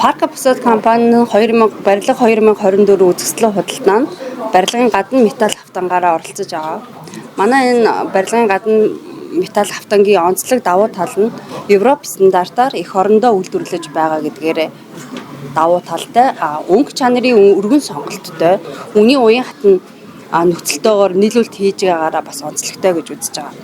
Парка бусад компани нь барилга 2024 үзэсгэлэн худалдаанд барилгын гадна металл хавтангаараа оролцож байгаа. Манай энэ барилгын гадна металл хавтангийн онцлог давуу тал нь Европ стандартаар эх орондоо үйлдвэрлэж байгаа гэдгээрээ давуу талтай, өнгө чанарын өргөн сонголттой, үний уян хатан нөхцөлтөөр нийлүүлэлт хийж байгаагаараа бас онцлогтой гэж үзэж байгаа.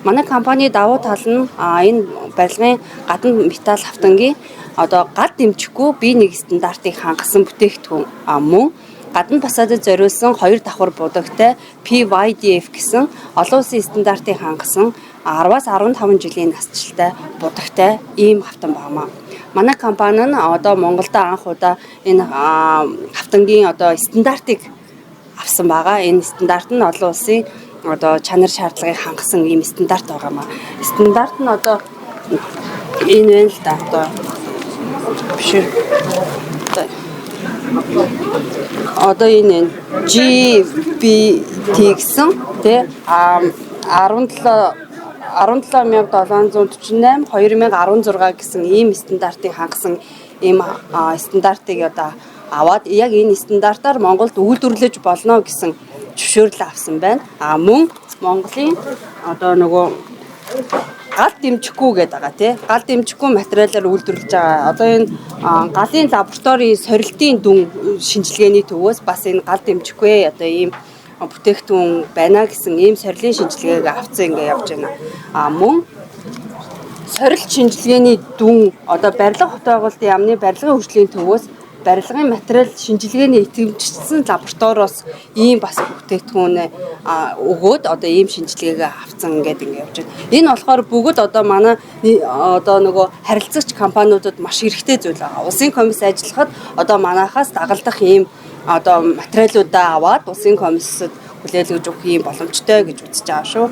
Манай компани давуу тал нь энэ барилгын гадна металл хавтангийн гал дэмжихгүй бие нэг стандартыг хангасан бүтээгдэхүүн мөн гадна фасадад зориулсан 2 давхар будагтай PYDF гэсэн олон улсын стандартыг хангасан 10-аас 15 жилийн насжилттай будагтай ийм хавтан байна. Манай компани нь Монголд анх удаа энэ хавтангийн стандартыг авсан байгаа. Энэ стандарт нь олон улсын чанар шаардлагыг хангасан ийм стандарт байгаа. Стандарт нь энэ байна л да. Биш. Энэ GPT гэсэн тий 17748 2016 гэсэн ийм стандартыг хангасан ийм стандартыг аваад яг энэ стандартаар Монголд үйлдвэрлэж болно гэсэн зөвшөөрөл авсан байна. Мөн Монголын гал дэмжихгүй гэдэг байгаа тий. Гал дэмжихгүй материалаар үйлдвэрлэж байгаа. Энэ галын лабораторийн сорилтын дүн шинжилгээний төвөөс бас энэ гал дэмжихгүй ийм бүтээгдэхүүн байна гэсэн ийм сорилын шинжилгээг авсан явж байна. Мөн сорилт шинжилгээний дүн барилга хотоогоолт яамны барилгын хөгжлийн төвөөс барилгын материал шинжилгээний итгэвчсэн лабораториос ийм бас бүтээгдэхүүн өгөөд ийм шинжилгээгээ авсан ингээд явж байна. Энэ болохоор бүгд манай харилцагч компаниудад маш хэрэгтэй зүйл байгаа. Улсын комисс ажиллахад манайхаас дагалдах ийм материалуудаа аваад улсын комиссд хүлээлгэж өгөх ийм боломжтой гэж үзэж байгаа шүү.